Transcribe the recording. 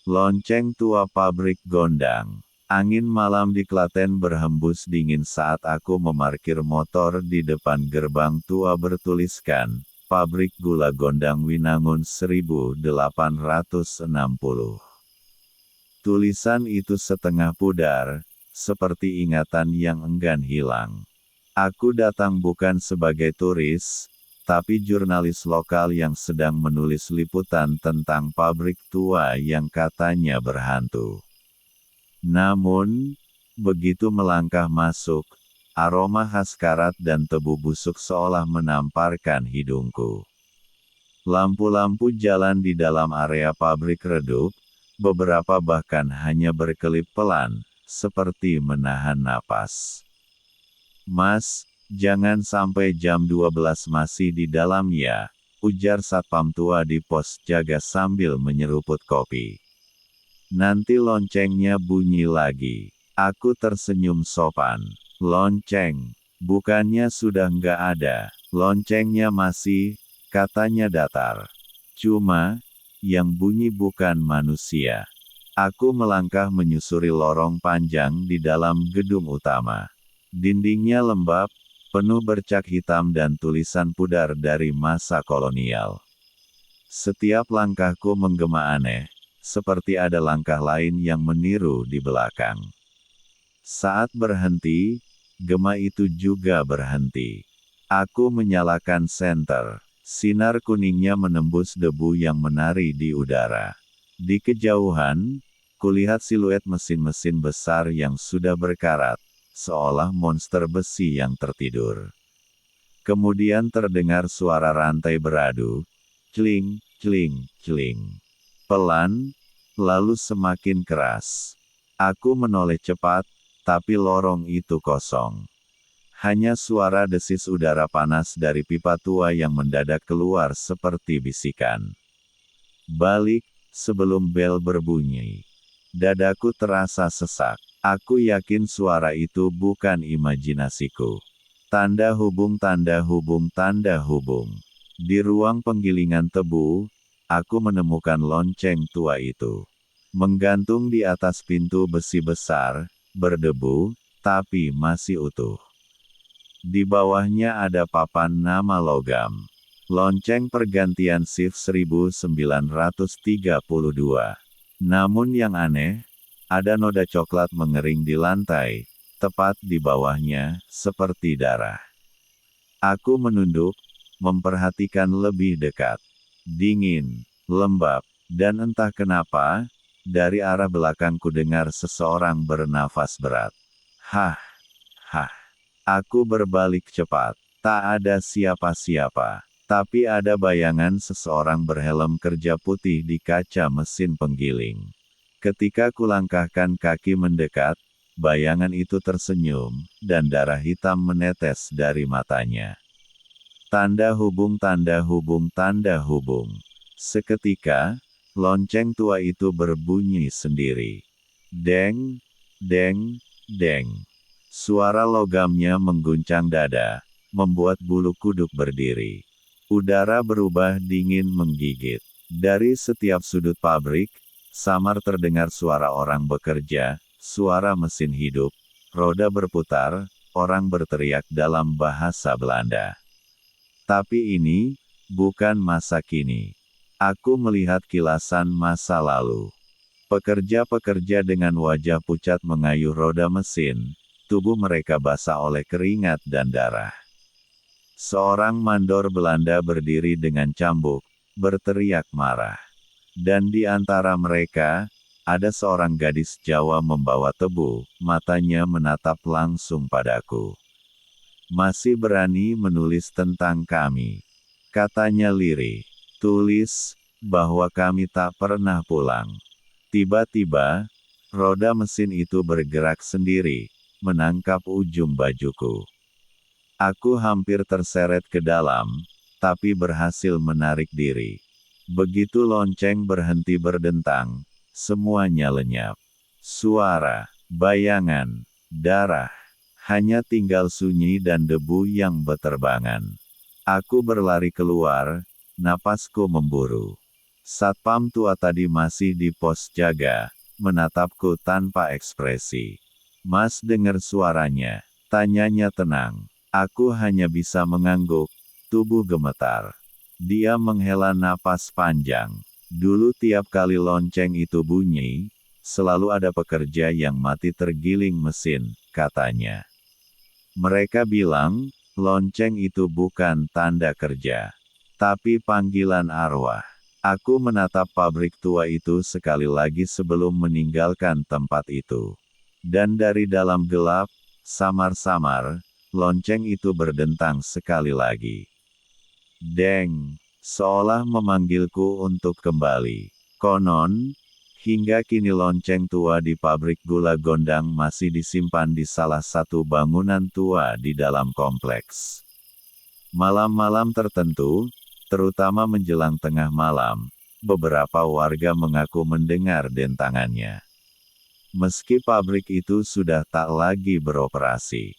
Lonceng tua pabrik gondang. Angin malam di Klaten berhembus dingin saat aku memarkir motor di depan gerbang tua bertuliskan, Pabrik Gula Gondang Winangun 1860. Tulisan itu setengah pudar, seperti ingatan yang enggan hilang. Aku datang bukan sebagai turis, tapi jurnalis lokal yang sedang menulis liputan tentang pabrik tua yang katanya berhantu. Namun, begitu melangkah masuk, aroma khas karat dan tebu busuk seolah menamparkan hidungku. Lampu-lampu jalan di dalam area pabrik redup, beberapa bahkan hanya berkelip pelan, seperti menahan napas. "Mas, jangan sampai jam 12 masih di dalam ya," ujar satpam tua di pos jaga sambil menyeruput kopi. "Nanti loncengnya bunyi lagi." Aku tersenyum sopan. "Lonceng? Bukannya sudah nggak ada?" "Loncengnya masih," katanya datar. "Cuma, yang bunyi bukan manusia." Aku melangkah menyusuri lorong panjang di dalam gedung utama. Dindingnya lembab, penuh bercak hitam dan tulisan pudar dari masa kolonial. Setiap langkahku menggema aneh, seperti ada langkah lain yang meniru di belakang. Saat berhenti, gema itu juga berhenti. Aku menyalakan senter. Sinar kuningnya menembus debu yang menari di udara. Di kejauhan, kulihat siluet mesin-mesin besar yang sudah berkarat, seolah monster besi yang tertidur. Kemudian terdengar suara rantai beradu, cling, cling, cling. Pelan, lalu semakin keras. Aku menoleh cepat, tapi lorong itu kosong. Hanya suara desis udara panas dari pipa tua yang mendadak keluar seperti bisikan. Balik, sebelum bel berbunyi. Dadaku terasa sesak. Aku yakin suara itu bukan imajinasiku. Tanda hubung, tanda hubung, tanda hubung. Di ruang penggilingan tebu, aku menemukan lonceng tua itu. Menggantung di atas pintu besi besar, berdebu, tapi masih utuh. Di bawahnya ada papan nama logam. Lonceng pergantian shift 1932. Namun yang aneh, ada noda coklat mengering di lantai, tepat di bawahnya, seperti darah. Aku menunduk, memperhatikan lebih dekat. Dingin, lembab, dan entah kenapa, dari arah belakangku dengar seseorang bernafas berat. Hah, hah. Aku berbalik cepat. Tak ada siapa-siapa. Tapi ada bayangan seseorang berhelm kerja putih di kaca mesin penggiling. Ketika kulangkahkan kaki mendekat, bayangan itu tersenyum, dan darah hitam menetes dari matanya. Tanda hubung, tanda hubung, tanda hubung. Seketika, lonceng tua itu berbunyi sendiri. Deng, deng, deng. Suara logamnya mengguncang dada, membuat bulu kuduk berdiri. Udara berubah dingin menggigit. Dari setiap sudut pabrik, samar terdengar suara orang bekerja, suara mesin hidup, roda berputar, orang berteriak dalam bahasa Belanda. Tapi ini, bukan masa kini. Aku melihat kilasan masa lalu. Pekerja-pekerja dengan wajah pucat mengayuh roda mesin, tubuh mereka basah oleh keringat dan darah. Seorang mandor Belanda berdiri dengan cambuk, berteriak marah. Dan di antara mereka, ada seorang gadis Jawa membawa tebu, matanya menatap langsung padaku. "Masih berani menulis tentang kami," katanya lirih. "Tulis, bahwa kami tak pernah pulang." Tiba-tiba, roda mesin itu bergerak sendiri, menangkap ujung bajuku. Aku hampir terseret ke dalam, tapi berhasil menarik diri. Begitu lonceng berhenti berdentang, semuanya lenyap. Suara, bayangan, darah, hanya tinggal sunyi dan debu yang beterbangan. Aku berlari keluar, napasku memburu. Satpam tua tadi masih di pos jaga, menatapku tanpa ekspresi. Mas dengar suaranya, tanyanya tenang. Aku hanya bisa mengangguk, tubuh gemetar. Dia menghela napas panjang. Dulu tiap kali lonceng itu bunyi, selalu ada pekerja yang mati tergiling mesin, katanya. Mereka bilang, lonceng itu bukan tanda kerja, tapi panggilan arwah. Aku menatap pabrik tua itu sekali lagi sebelum meninggalkan tempat itu. Dan dari dalam gelap, samar-samar, lonceng itu berdentang sekali lagi. Deng, seolah memanggilku untuk kembali. Konon, hingga kini lonceng tua di pabrik gula Gondang masih disimpan di salah satu bangunan tua di dalam kompleks. Malam-malam tertentu, terutama menjelang tengah malam, beberapa warga mengaku mendengar dentangannya. Meski pabrik itu sudah tak lagi beroperasi.